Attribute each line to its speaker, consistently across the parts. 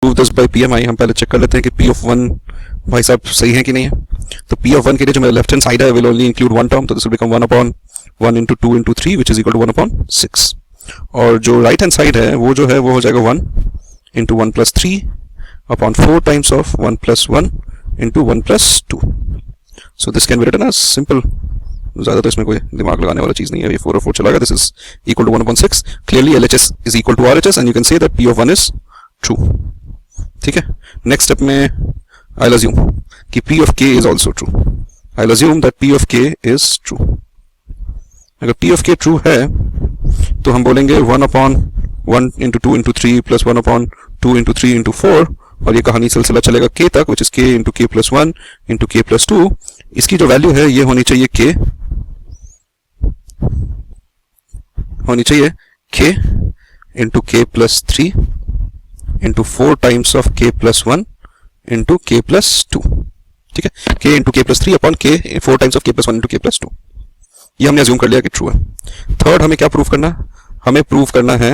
Speaker 1: Prove this by PMI, हम पहले check कर लेते हैं कि P of 1 भाई साहब सही है कि नहीं है। तो P of 1 के लिए जो मेरा लेफ्ट हैंड साइड है will only include one term, तो this will become 1/1 into 2 into 3 which is equal to 1/6। और जो राइट हैंड साइड है वो जो है वो हो जाएगा 1 into 1 plus 3 upon 4 times of 1 plus 1 into 1 plus 2। So this can be written as simple, ज़्यादा तो इसमें कोई दिमाग लगाने वाला चीज़ नहीं है, ये 4 और 4 चला गया, this is equal to 1/6। Clearly LHS is equal to RHS and you can say that P of 1 is true. ठीक है, नेक्स्ट स्टेप में आई विल अज्यूम कि P of K is also true. I will assume that P of K is true. अगर P of K true है तो हम बोलेंगे 1/1 into 2 into 3 plus 1/2 into 3 into 4, और ये कहानी सिलसिला चलेगा K तक, which is K into K plus 1 into K plus 2। इसकी जो वैल्यू है ये होनी चाहिए K into K plus 3 into 4 times of K plus 1 into K plus 2। ठीक है, K into K plus 3 upon K 4 times of K plus 1 into K plus 2। ये हमने अज्यूम कर लिया कि ट्रू है। थर्ड हमें क्या प्रूव करना है? हमें प्रूव करना है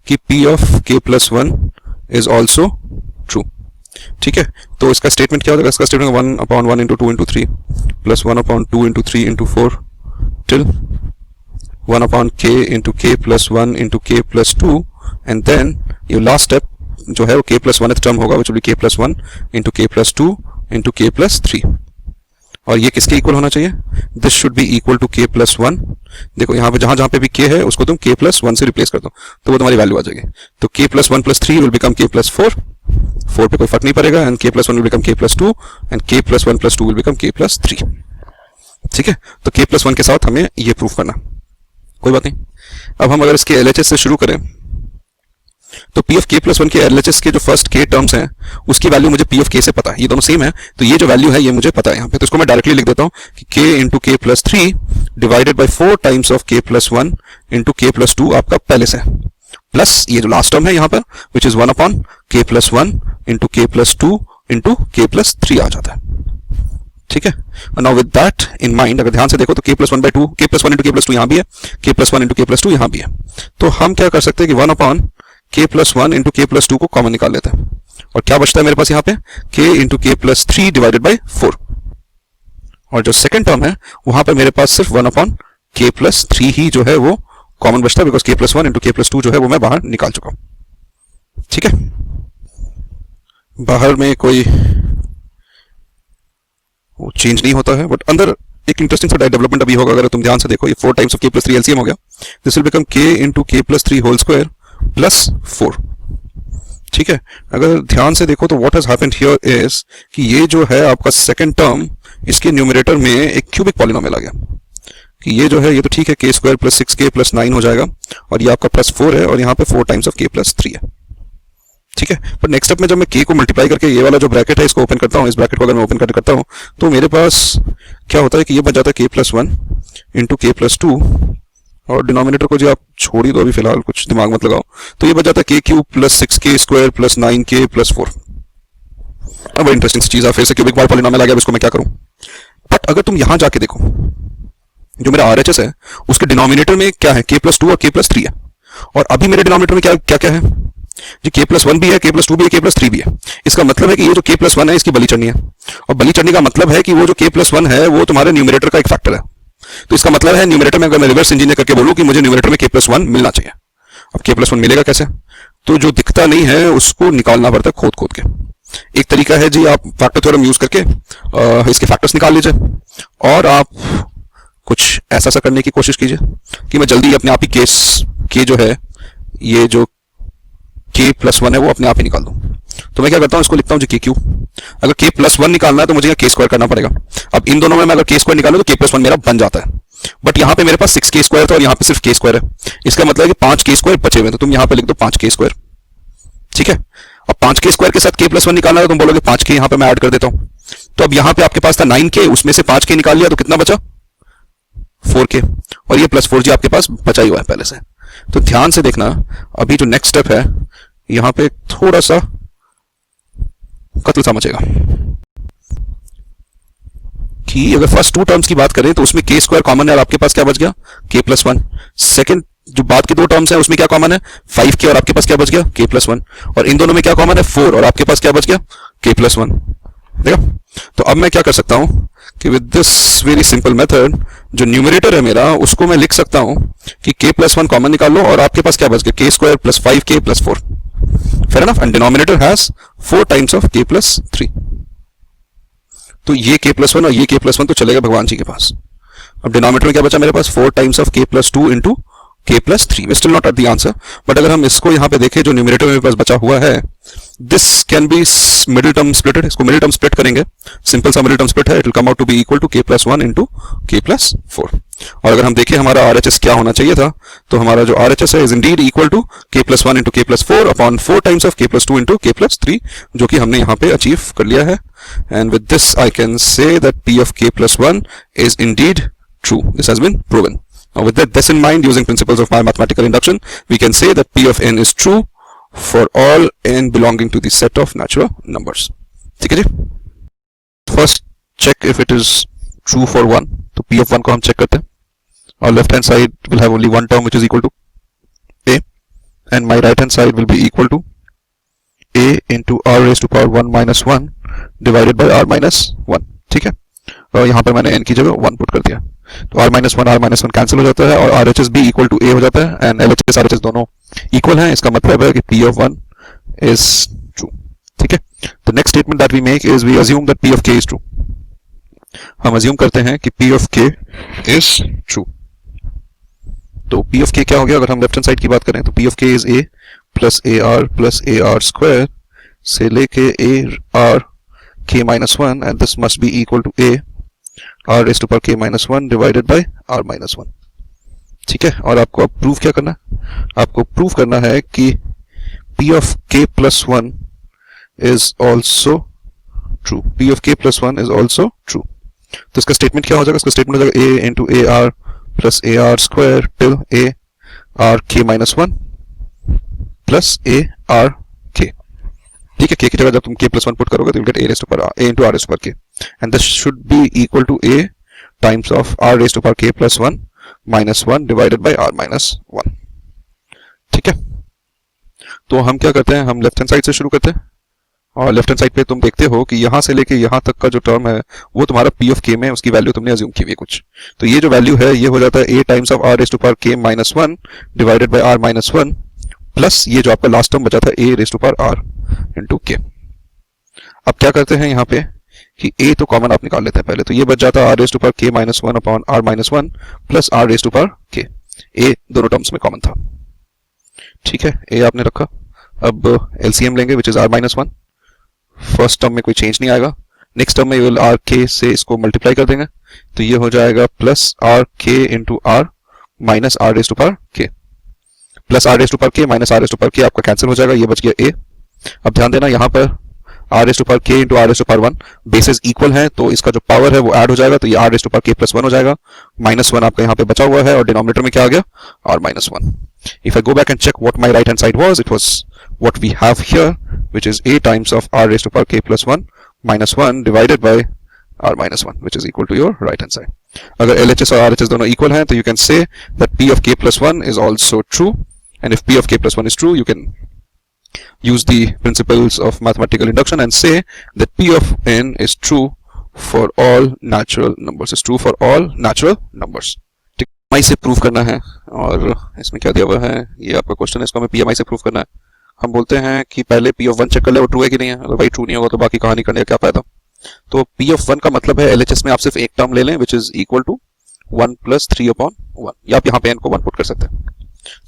Speaker 1: कि P of K plus 1 is also true। ठीक है, तो इसका स्टेटमेंट क्या हो जाएगा? इसका statement 1/1 into 2 into 3 plus 1/2 into 3 into 4 till 1/K into K plus 1 into K plus 2, and then ये लास्ट स्टेप जो है वो K plus 1th टर्म होगा, which will be K plus 1 into K plus 2 into K plus 3। और ये किसके equal होना चाहिए? This should be equal to K plus 1। देखो यहाँ पे जहां पे भी K है उसको तुम K plus 1 से रिप्लेस कर दो तो वो तुम्हारी वैल्यू आ जाएगी। तो K plus 1 plus 3 will become K plus 4, 4 पे कोई फर्क नहीं पड़ेगा, and K plus 1 will become K plus 2 and K plus 1 plus 2 will become K plus 3। ठीक है, तो K plus 1 के साथ हमें ये प्रूफ करना, कोई बात नहीं। अब हम अगर इसके LHS से शुरू करें तो P of K plus 1 के LHS के जो फर्स्ट K टर्म्स हैं उसकी वैल्यू मुझे P of K से पता है, ये दोनों सेम है, तो ये जो वैल्यू है ये मुझे पता है यहाँ पे, तो इसको मैं डायरेक्टली लिख देता हूँ कि K into K plus 3 divided by 4 times of K plus 1 into K plus 2 आपका पहले से, प्लस ये जो लास्ट टर्म है यहाँ पर which is 1/K plus 1 into K plus 2 into K plus 3 आ जाता है। ठीक है, now with that in mind अगर ध्यान से देखो तो K plus 1/2 K plus 1 into K plus 2 यहाँ भी है, K plus 1 into K plus 2 यहाँ भी है, तो हम क्या कर सकते हैं कि 1/K plus 1 into K plus 2 को कॉमन निकाल लेते हैं, और क्या बचता है मेरे पास यहाँ पे? K into K plus 3 divided by 4, और जो सेकंड टर्म है वहां पे मेरे पास सिर्फ 1/K plus 3 ही जो है वो कॉमन बचता है, because K plus 1 into K plus 2 जो है वो मैं बाहर निकाल चुका हूं। ठीक है, बाहर में कोई वो चेंज नहीं होता है, बट अंदर एक इंटरेस्टिंग सा डेवलपमेंट अभी होगा। अगर तुम ध्यान से देखो, ये 4 times of K plus 3 LCM हो गया, this will become K into K plus 3 whole square plus 4। ठीक है, अगर ध्यान से देखो तो what has happened here is कि ये जो है आपका सेकंड टर्म इसके न्यूमरेटर में एक क्यूबिक पॉलिनोमियल आ गया, कि ये जो है ये तो ठीक है K square plus 6K plus 9 हो जाएगा, और ये आपका प्लस 4 है, और यहाँ पे 4 टाइम्स ऑफ K प्लस 3 है। ठीक है, पर नेक्स्ट स्टेप में जब मैं K को मल्टीप्लाई करके ये वाला जो ब्रैकेट है इसको ओपन करता हूँ, इस ब्रैकेट को अगर मैं ओपन करता हूँ तो मेरे पास क्या होता है कि ये बन जाता है K plus 1 into K plus 2, और डिनोमिनेटर को जो आप छोड़ी दो अभी फिलहाल, कुछ दिमाग मत लगाओ, तो ये बच जाता है K cube plus 6K square plus 9K plus 4। अब इंटरेस्टिंग चीज है, फिर से क्यूबिक पॉलिनोमियल आ गया, इसको मैं क्या करूं? बट अगर तुम यहां जाके देखो, जो मेरा RHS है उसके डिनोमिनेटर में क्या है? K plus 2 और K plus 3 है, और अभी मेरे डिनोमिनेटर में क्या क्या है जी? K plus 1 भी है, K plus 2 भी है, K plus 3 भी है। इसका मतलब है कि ये जो K plus 1 है इसकी बली चढ़नी है, और बली चढ़ने का मतलब है कि वो जो K plus 1 है वो तुम्हारे न्यूमरेटर का एक फैक्टर है, तो इसका मतलब है न्यूमरेटर में अगर मैं रिवर्स इंजीनियर करके बोलूं कि मुझे न्यूमरेटर में K plus 1 मिलना चाहिए। अब K plus 1 मिलेगा कैसे? तो जो दिखता नहीं है उसको निकालना पड़ता है खोद खोद के। एक तरीका है जी, आप फैक्टर थ्योरम यूज करके इसके फैक्टर्स निकाल लीजिए, और आप कुछ ऐसा सा करने की कोशिश कीजिए कि मैं जल्दी अपने आप ही केस K जो है, ये जो K plus 1 है वो अपने आप ही निकाल दूं। तो मैं क्या करता हूं, इसको लिखता हूं जी K क्यूब। अगर K plus 1 निकालना है तो मुझे यहाँ K स्क्वायर करना पड़ेगा। अब इन दोनों में मैं अगर K स्क्वायर निकालूं तो K plus 1 मेरा बन जाता है, बट यहाँ पे मेरे पास 6K स्क्वायर था और यहाँ पे सिर्फ K स्क्वायर है, इसका मतलब है कि 5K स्क्वायर बचे हुए, तो तुम यहाँ पे लिख दो 5K स्क्वायर। ठीक है, अब 5K स्क्वायर के साथ K plus 1 निकालना है तो तुम बोलोगे 5K यहाँ पे मैं ऐड कर देता हूँ। तो अब यहाँ पे आपके पास था 9K, उसमें से 5K निकाल लिया तो कितना बचा? 4K, और ये प्लस 4G आपके पास बचा ही हुआ है पहले से। तो ध्यान से देखना, अभी जो नेक्स्ट स्टेप है यहाँ पे थोड़ा सा कत्ल सा मचेगा, कि अगर फर्स्ट 2 टर्म्स की बात करें तो उसमें K स्क्वायर कॉमन है और आपके पास क्या बच गया? K plus 1। सेकंड जो बाद की दो टर्म्स हैं उसमें क्या कॉमन है 5k और आपके पास क्या बच गया k+1 और इन दोनों में क्या कॉमन है 4 और आपके पास क्या बच गया k+1 देखा। तो अब मैं क्या कर सकता हूं कि with this very simple method जो न्यूमरेटर है मेरा उसको मैं लिख सकता हूं कि k+1 कॉमन निकाल लो और आपके पास क्या बच गया k² + 5k + 4 fair enough and denominator has 4 times of k+3। तो ये k+1 और ये k+1 तो चलेगा भगवान जी के पास। अब डिनोमिनेटर में क्या बचा मेरे पास 4 times of k+2 into k+3 we still not at the answer but अगर हम इसको यहाँ पे देखें जो न्यूमरेटर मेरे पास बचा हुआ है this can be middle term splitted. इसको मिडिल टर्म स्प्लिट करेंगे सिंपल सा मिडिल टर्म स्प्लिट है it will come out to be equal to k+1 into k+4 और अगर हम देखें हमारा RHS क्या होना चाहिए था तो हमारा जो RHS है is indeed equal to k+1 into k+4 upon 4 times of k+2 into k+3 जो कि हमने यहाँ पे अचीव कर लिया है and with this I can say that p of k+1 is indeed true. This has been proven. Now with this in mind, using principles of mathematical induction, we can say that p of n is true for all n belonging to the set of natural numbers. ठीक है जी? First check if it is true for 1. तो p of 1 को हम check करते हैं और left hand side will have only one term which is equal to a and my right hand side will be equal to a into r raised to power 1 minus 1 divided by r minus 1. ठीक है और यहाँ पर मैंने n की जगह 1 put कर दिया तो r-1 कैंसिल हो जाता है और RHS भी इक्वल टू a हो जाता है एंड LHS RHS दोनों इक्वल हैं। इसका मतलब है कि p of 1 is true। ठीक है the next statement that we make is we assume that p of k is true। हम अज्यूम करते हैं कि p of k is true। तो p of k क्या हो गया अगर हम लेफ्ट हैंड साइड की बात करें तो p of k is a plus ar square से लेके a r k minus 1 and this must be equal to a r raised to power k minus 1 divided by r minus 1। ठीक है और आपको अब प्रूव क्या करना है आपको प्रूव करना है कि p of k plus 1 is also true। p of k plus 1 is also true। तो इसका स्टेटमेंट क्या हो जाएगा इसका स्टेटमेंट हो जाएगा a into ar plus ar square till a r k minus 1 plus a r k। ठीक है k की जगह जब तुम k plus 1 पुट करोगे तो you get a raised to power a into r raised to power k and this should be equal to a times of r raised to power k plus 1 minus 1 divided by r minus 1। ठीक है तो हम क्या करते हैं हम left hand side से शुरू करते हैं और लेफ्ट हैंड साइड पे तुम देखते हो कि यहां से लेके यहां तक का जो टर्म है वो तुम्हारा p of k में उसकी वैल्यू तुमने अज्यूम की हुई है कुछ तो ये जो वैल्यू है ये हो जाता है a times of r raised to power k minus 1 divided by r minus 1 plus ये जो आपका लास्ट टर्म बचा था a raised to power r into k। अब क्या करते हैं यहाँ पे कि a तो कॉमन आप निकाल लेते हैं पहले तो ये बच जाता है r raised to power k minus 1 upon r minus 1 plus r raised to power k। a दोनों टर्म्स में कॉमन था। ठीक है a आपने रखा अब LCM लेंगे which is r minus 1। First term में कोई चेंज नहीं आएगा नेक्स्ट टर्म में विल r k से इसको मल्टीप्लाई कर देंगे तो ये हो जाएगा plus r k into r minus r raised to power k plus r raised to power k minus r raised to power k आपका कैंसिल हो जाएगा ये बच गया a। अब ध्यान देना यहाँ पर r raised to power k into r raised to power 1 basis equal हैं तो इसका जो पावर है वो ऐड हो जाएगा तो ये r raised to power k plus 1 हो जाएगा माइनस 1 आपका यहाँ पे बचा हुआ है और डिनोमिनेटर में क्या आ गया r minus 1। If I go back and check what my right hand side was it was what we have here which is a times of r raised to power k plus 1 minus 1 divided by r minus 1 which is equal to your right hand side। अगर LHS और RHS दोनों equal हैं तो you can say that p of k plus 1 is also true and if p of k plus 1 is true you can use the principles of mathematical induction and say that p of n is true for all natural numbers is true for all natural numbers। ठीक PMI से prove करना है और इसमें क्या दिया हुआ है ये आपका क्वेश्चन है इसको हमें PMI से प्रूव करना है। हम बोलते हैं कि पहले p of 1 चेक कर ले वो ट्रू है कि नहीं है अगर भाई ट्रू नहीं होगा तो बाकी कहानी करने का क्या फायदा। तो p of 1 का मतलब है LHS में आप सिर्फ एक टर्म ले लें which is equal to 1 plus 3 upon 1 या आप यहाँ पे n को 1 पुट कर सकते हैं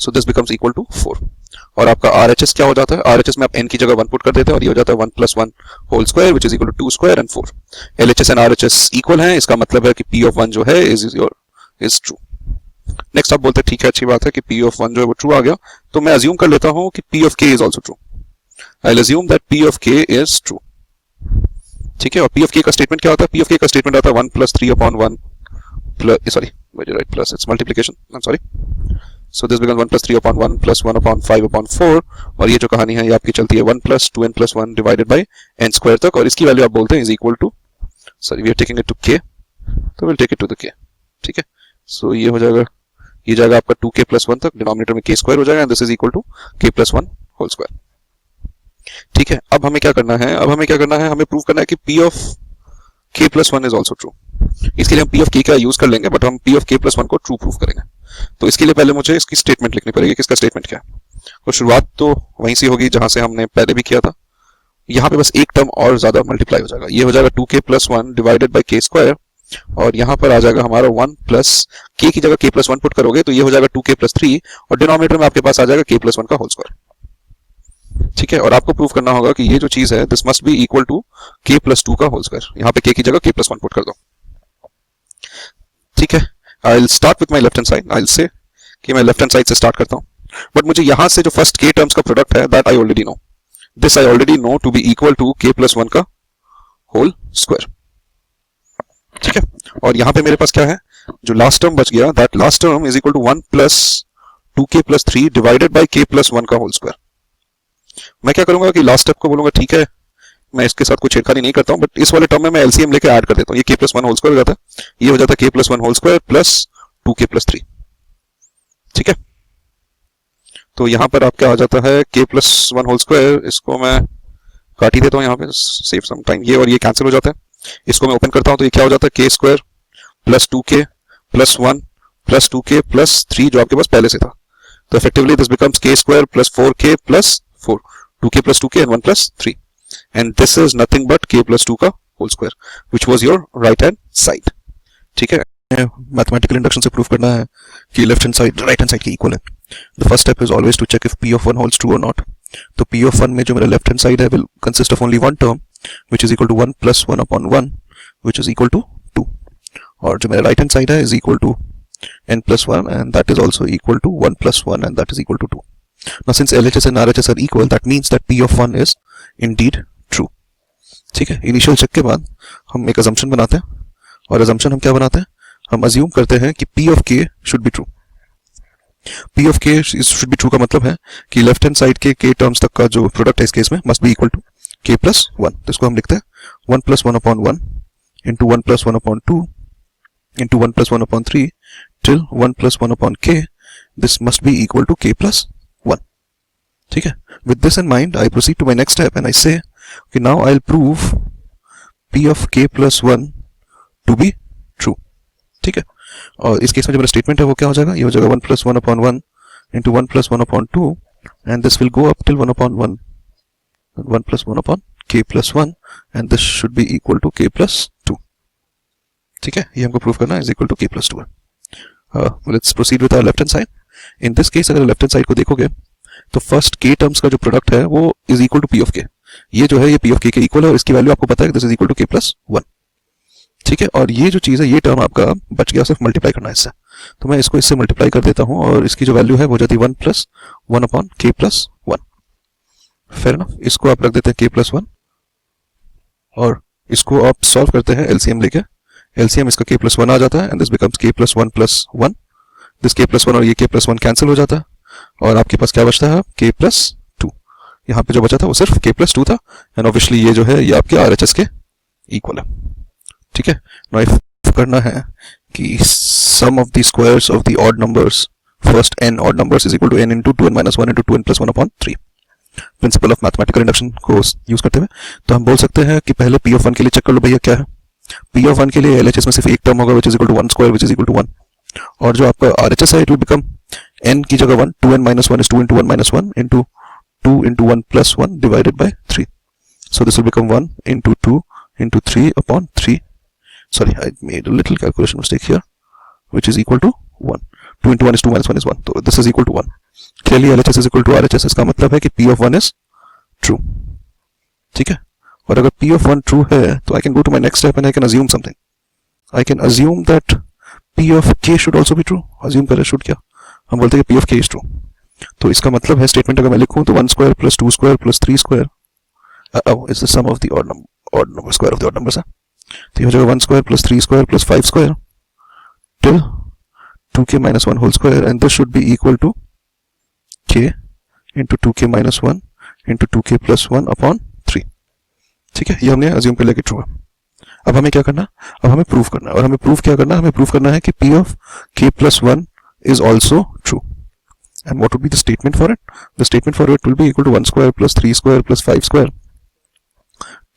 Speaker 1: so this becomes equal to 4 और आपका RHS क्या हो जाता है RHS में आप n की जगह 1 पुट कर देते हैं और ये हो जाता है 1 plus 1 whole square which is equal to 2 square and 4। LHS and RHS equal हैं इसका मतलब है कि p of 1 जो है is true। नेक्स्ट आप बोलते हैं ठीक है अच्छी बात है कि p of 1 जो है वो ट्रू आ गया तो मैं अज्यूम कर लेता हूं कि p of k is also true। I'll assume that p of k is true। ठीक है और p of k का स्टेटमेंट क्या होता है p of k का स्टेटमेंट आता है 1 plus 3 upon 1 plus sorry why did I write plus it's multiplication I'm sorry so this becomes 1 plus 3 upon 1 plus 1 upon 5 upon 4 और ये जो कहानी है ये आपकी चलती है 1 plus 2n plus 1 divided by n square तक और इसकी वैल्यू आप बोलते हैं is equal to sorry we are taking it to k तो we'll take it to the k। ठीक है सो ये हो जाएगा ये जाएगा आपका 2k प्लस 1 तक, डिनोमिनेटर में k स्क्वायर हो जाएगा and this is equal to k plus 1 whole square. ठीक है, अब हमें क्या करना है, हमें प्रूव करना है कि p of k plus 1 is also true. इसके लिए हम p ऑफ k का यूज कर लेंगे, बट हम p ऑफ k प्लस 1 को ट्रू प्रूव करेंगे। तो इसके लिए पहले मुझे इसकी स्टेटमेंट लिखनी पड़ेगी, किसका स्टेटमेंट क्या है। तो शुरुआत तो वहीं से होगी जहां से हमने पहले भी किया था। यहाँ पे बस एक टर्म और ज्यादा मल्टीप्लाई हो जाएगा, ये हो जाएगा 2k plus 1 divided by k square, और यहाँ पर आ जाएगा हमारा 1 प्लस k की जगह k प्लस 1 पुट करोगे तो ये हो जाएगा 2k प्लस 3, और डिनोमिनेटर में आपके पास आ जाएगा k प्लस 1 का होल स्क्वायर। ठीक है, और आपको प्रूव करना होगा कि ये जो चीज है this must be equal to k plus 2 का होल स्क्वायर। यहाँ पे k की जगह k प्लस 1 पुट कर दो। ठीक है, I will start with my left hand side. I will say कि मैं लेफ्ट हैंड साइड से स्टार्ट करता हूँ, बट मुझे यहां से जो फर्स्ट k टर्म्स का प्रोडक्ट है that I already know, this I already know to be equal to k plus 1 का होल स्क्वायर। ठीक है, और यहां पे मेरे पास क्या है, जो लास्ट टर्म बच गया that last term is equal to 1 plus 2k plus 3 divided by k plus 1 का होल स्क्वायर। मैं क्या करूंगा कि लास्ट स्टेप को बोलूंगा ठीक है, मैं इसके साथ कोई छेड़खानी नहीं करता हूं, बट इस वाले टर्म में मैं एलसीएम लेके ऐड कर देता हूं। ये k प्लस 1 होल स्क्वायर हो जाता है, ये हो जाता है k plus 1 whole square plus 2k plus 3। ठीक है, तो यहां पर आपका आ जाता है k प्लस 1 होल स्क्वायर, इसको मैं काट ही देता हूं यहाँ पे सेव सम टाइम, ये और ये कैंसिल हो जाता है। इसको मैं ओपन करता हूं तो ये क्या हो जाता है, k square plus 2k plus 1 plus 2k plus 3 जो आपके पास पहले से था। तो effectively this becomes k square plus 4k plus 4, 2k plus 2k and 1 plus 3, and this is nothing but k plus 2 का whole square which was your right hand side. ठीक है, मैथमेटिकल इंडक्शन से प्रूव करना है कि left hand side right hand side की equal है। The first step is always to check if p of 1 holds true और नॉट। तो p ऑफ 1 में जो मेरा लेफ्ट हैंड साइड है will consist of only one term which is equal to 1 plus 1 upon 1 which is equal to 2, और जो मेरा right hand side है is equal to n plus 1 and that is also equal to 1 plus 1 and that is equal to 2. Now since LHS and RHS are equal, that means that p of 1 is indeed true. ठीक है, initial check के बाद हम एक assumption बनाते हैं, और assumption हम क्या बनाते हैं, हम assume करते हैं कि p of k should be true. p of k should be true का मतलब है कि लेफ्ट हैंड साइड के k टर्म्स तक का जो प्रोडक्ट है इस केस में must be equal to k plus 1। तो इसको हम लिखते हैं 1 plus 1 upon 1 into 1 plus 1 upon 2 into 1 plus 1 upon 3 till 1 plus 1 upon k, this must be equal to k plus 1. ठीक है, with this in mind I proceed to my next step and I say okay, now I'll prove p of k plus 1 to be true. ठीक है, और इस case में जो मेरा statement है वो क्या हो जाएगा, ये हो जाएगा 1 plus 1 upon 1 into 1 plus 1 upon 2 and this will go up till 1 upon 1 and 1 plus 1 upon k plus 1 and this should be equal to k plus 2. ठीक है, ये हमको प्रूव करना है is equal to k plus 2 है। Let's proceed with our left hand side. In this case अगर left hand side को देखोगे तो फर्स्ट k टर्म्स का जो प्रोडक्ट है वो is equal to p of k। ये जो है ये p ऑफ k के इक्वल है और इसकी वैल्यू आपको पता है कि this is equal to k plus 1। ठीक है, और ये जो चीज है ये टर्म आपका बच गया, सिर्फ मल्टीप्लाई करना है इससे। तो मैं इसको इससे मल्टीप्लाई कर देता हूँ और इसकी जो वैल्यू है वो हो जाती है 1 plus 1 upon k plus 1। Fair ना, इसको आप रख देते हैं k प्लस 1 और इसको आप सॉल्व करते हैं एलसीएम लेके। एलसीएम इसका k प्लस 1 आ जाता है and this becomes k plus 1 plus 1। This k plus 1 और ये k प्लस 1 कैंसिल हो जाता है और आपके पास क्या बचता है, k प्लस 2। यहाँ पे जो बचा था वो सिर्फ k प्लस 2 था एंड ऑब्वियसली ये जो है ये आपके RHS के इक्वल है। ठीक है, नाउ इफ करना है कि sum of the squares of the odd numbers, first n odd numbers is equal to n into 2n minus 1 into 2n plus 1 upon 3। Principle of mathematical induction को यूज करते हुए तो हम बोल सकते हैं कि पहले p ऑफ 1 के लिए चेक कर लो भैया क्या है। p ऑफ 1 के लिए LHS में सिर्फ एक टर्म होगा which is equal to 1 square which is equal to 1, और जो आपका RHS है it will become n की जगह 1, 2n minus 1 is 2 into 1 minus 1 into 2 into 1 plus 1 divided by 3. So this will become 1 into 2 into 3 upon 3. Sorry, I made a little calculation mistake here, which is equal to 1. 2 into 1 is 2 minus 1 is 1. So this is equal to 1. Clearly LHS is equal to RHS. इसका मतलब है कि p of 1 is true. ठीक है, और अगर p of 1 true है तो I can go to my next step and I can assume something. I can assume that p of k should also be true. Assume करें should क्या, हम बोलते हैं कि p of k is true। तो इसका मतलब है स्टेटमेंट अगर मैं लिखूं तो 1 square plus 2 square plus 3 square is the sum of the odd number square of the odd numbers है। तो ये हो जाएगा 1 square plus 3 square plus 5 square till 2k minus 1 whole square and this should be equal to k into 2k minus 1 into 2k plus 1 upon 3। ठीक है, ये हमने assume कर लिया कि ट्रू है। अब हमें क्या करना, अब हमें प्रूफ करना है, और हमें प्रूफ क्या करना है, हमें प्रूफ करना है कि p of k plus 1 is also true. And what would be the statement for it? The statement for it will be equal to 1 square plus 3 square plus 5 square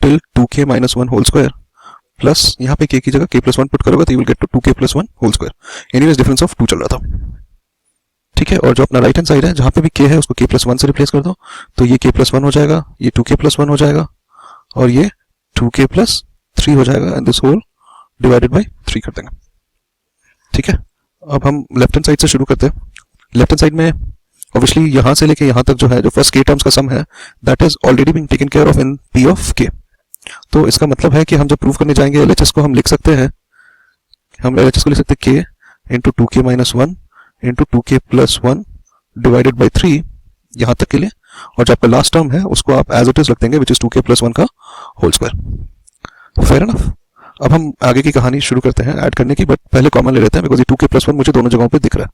Speaker 1: till 2k minus 1 whole square plus यहाँ पे k की जगह k plus 1 put करोगे तो you will get to 2k plus 1 whole square. Anyways difference of 2 चल रहा था, ठीक है. और जो अपना राइट हैंड साइड है जहां पे भी k है उसको k plus 1 से रिप्लेस कर दो तो ये k plus 1 हो जाएगा, ये 2k plus 1 हो जाएगा और ये 2k plus 3 हो जाएगा and this whole divided by 3 कर देंगे, ठीक है. अब हम लेफ्ट हैंड साइड से शुरू करते हैं. लेफ्ट हैंड साइड में ऑब्वियसली यहां से लेके यहां तक जो है जो फर्स्ट k टर्म्स का सम है that is already being taken care of in p of k. तो इसका मतलब है कि हम जब प्रूव करने जाएंगे LHS को हम लिख सकते हैं, हम LHS को लिख सकते हैं k into 2k minus 1 into 2k plus 1 divided by 3 यहां तक के लिए, और जो आपका लास्ट टर्म है उसको आप एज इट इज रख देंगे विच इज 2k प्लस 1 का होल स्क्वायर. Fair enough. अब हम आगे की कहानी शुरू करते हैं ऐड करने की, बट पहले कॉमन ले लेते हैं बिकॉज ये 2k प्लस 1 मुझे दोनों जगहों पे दिख रहा है.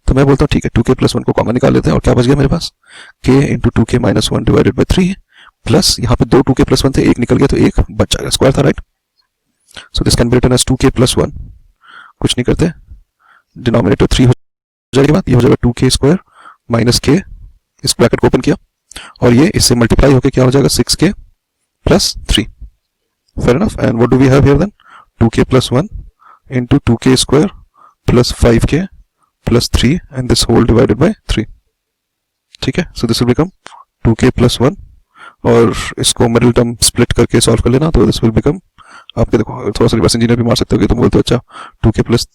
Speaker 1: तो मैं बोलता हूँ ठीक है 2k प्लस 1 को कॉमन निकाल लेते हैं और क्या बच गया मेरे पास k into 2k minus 1 divided by 3 plus यहाँ पे दो 2k प्लस 1 थे, एक निकल गया तो एक बच जाएगा, स्क्वायर था right. So this can be written as 2k plus 1. कुछ नहीं करते, डिनोमिनेटर 3 हो जाएगा, ये हो जाएगा 2k स्क्वायर माइनस k, इस ब्रैकेट को ओपन किया और ये इससे मल्टीप्लाई होकर क्या हो जाएगा 6k plus 3. Fair enough. And what do we have here then 2k plus 1 into 2k square plus 5k plus 3 and this whole divided by 3. ठीक है. So this will become 2k plus 1 और इसको middle term split करके solve कर लेना तो this will become, आपके देखो थोड़ा सा रिवर्स इंजीनियर भी मार सकते हो कि तुम बोलते हो अच्छा 2k plus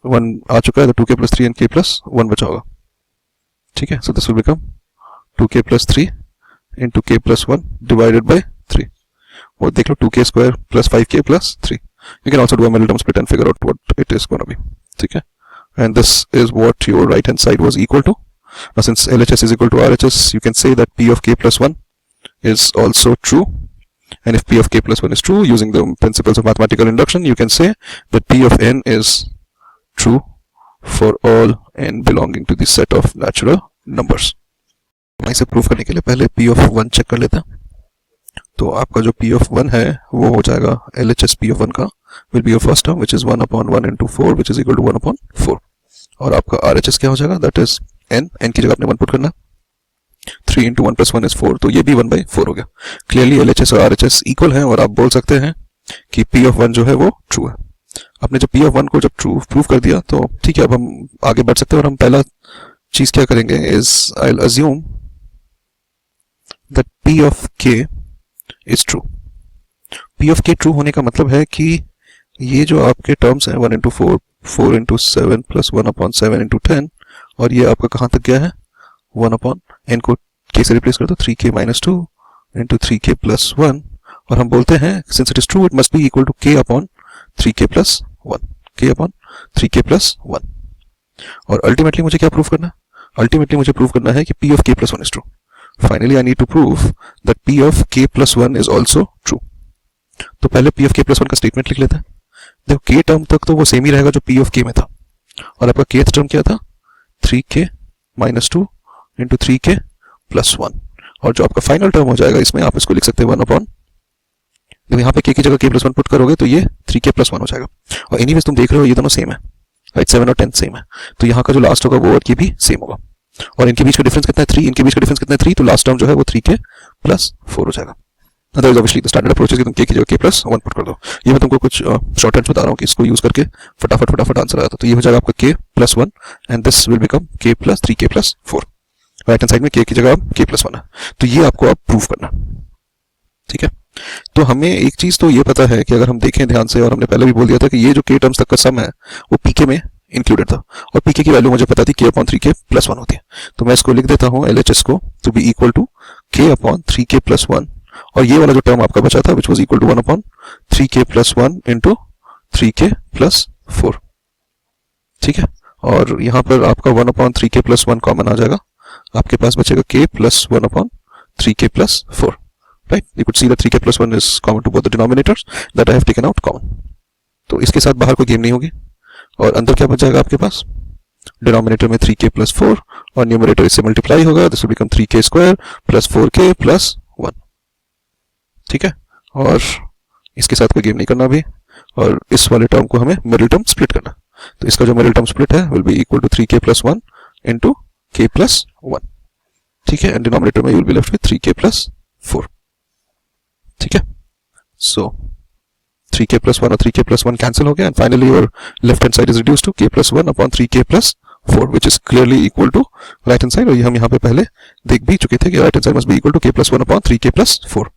Speaker 1: 1 आ चुका है तो 2k plus 3 and k plus 1 बचा होगा, ठीक है. So this will become 2k plus 3 into k plus 1 divided by 3 और देख लो 2k square plus 5k plus 3. You can also do a middle term split and figure out what it is going to be. Okay, and this is what your right hand side was equal to. Now since LHS is equal to RHS, you can say that P of k plus 1 is also true. And if P of k plus 1 is true, using the principles of mathematical induction, you can say that P of n is true for all n belonging to the set of natural numbers. इसे prove करने के लिए पहले P of 1 check कर लेते हैं. तो आपका जो P of 1 है वो हो जाएगा LHS P of 1 का will be your first term which is 1 upon 1 into 4 which is equal to 1 upon 4. और आपका RHS क्या हो जाएगा that is n की जगह आपने 1 पुट करना, 3 into 1 plus 1 is 4 तो ये भी 1 by 4 हो गया. क्लियरली LHS और RHS इक्वल हैं और आप बोल सकते हैं कि P of 1 जो है वो ट्रू है. आपने जब P of 1 को जब ट्रू प्रूव कर दिया तो ठीक है, अब हम आगे बढ़ सकते हैं और हम पहला चीज क्या करेंगे is I'll assume that P of k is true. P of k true होने का मतलब है कि ये जो आपके टर्म्स हैं 1 into 4, 4 into 7 plus 1 upon 7 into 10 और ये आपका कहाँ तक गया है 1 upon n को k से रिप्लेस कर दो 3k minus 2 into 3k plus 1 और हम बोलते हैं since it is true it must be equal to k upon 3k plus 1, k upon 3k plus 1. और अल्टीमेटली मुझे क्या प्रूव करना है? अल्टीमेटली मुझे प्रूव करना है कि P of k plus 1 is true. Finally, I need to prove that P of k plus 1 is also true. तो पहले P of k plus 1 का स्टेटमेंट लिख लेते हैं. देखो k टर्म तक तो वो सेम ही रहेगा जो P of k में था और आपका kth टर्म क्या था 3k minus 2 into 3k plus 1 और जो आपका फाइनल टर्म हो जाएगा इसमें आप इसको लिख सकते हैं 1 upon, देखो यहाँ पे k की जगह k plus 1 पुट करोगे तो ये 3k plus 1 हो जाएगा. और एनीवेज तुम देख रहे हो ये दोनों सेम है राइट, 7 और 10 सेम है तो यहाँ का जो लास्ट होगा वो और ये भी सेम होगा और इनके बीच का डिफरेंस कितना है 3, इनके बीच का डिफरेंस कितना है 3 तो लास्ट टर्म जो है वो 3k plus 4 हो जाएगा. Otherwise obviously the standard approach है कि तुम k की जगह k plus 1 पुट कर दो. ये मैं तुमको कुछ शॉर्ट हैंड्स बता रहा हूँ कि इसको यूज करके फटाफट आंसर आया था. तो ये हो जाएगा आपका k plus 1 and this will become k plus 3k plus 4. Right hand side में k की जगह k plus 1 है तो ये आपको आप प्रूव करना, ठीक है. तो हमें एक चीज तो ये पता है कि अगर हम देखें ध्यान से और हमने पहले भी बोल दिया था कि ये जो k टर्म्स तक का सम है वो pk में इंक्लूडेड था और pk की वैल्यू मुझे पता थी k upon 3k plus 1 होती है. तो मैं इसको लिख देता हूँ LHS को to be equal to k upon 3k plus 1 और ये वाला जो टर्म आपका बचा था which was equal to 1 upon 3k plus 1 into 3k plus 4, ठीक है. और यहाँ पर आपका 1 upon 3k plus 1 कॉमन आ जाएगा, आपके पास बचेगा k plus 1 upon 3k plus 4. Right? You could see that 3k plus 1 is common to both the denominators that I have taken out common. तो इसके साथ बाहर कोई गेम नहीं होगी और अंदर क्या बच जाएगा आपके पास डिनोमिनेटर में 3k plus 4 और न्यूमरेटर इससे मल्टीप्लाई होगा this will become 3k square plus 4k plus 1, ठीक है. और इसके साथ कोई गेम नहीं करना अभी और इस वाले टर्म को हमें मिडिल टर्म स्प्लिट करना. तो इसका जो मिडिल टर्म स्प्लिट है will be equal to 3k plus 1 into K plus 1, ठीक है, एंड डिनोमिनेटर में you will be left with 3k plus 4, ठीक है। सो 3k प्लस 1 और 3k प्लस 1 कैंसिल हो गया, and finally your left hand side is reduce to k plus 1 upon 3k plus 4 which is clearly equal to right hand side, और ये हम यहाँ पे पहले देख भी चुके थे कि right hand side must be equal to k plus 1 upon 3k plus 4।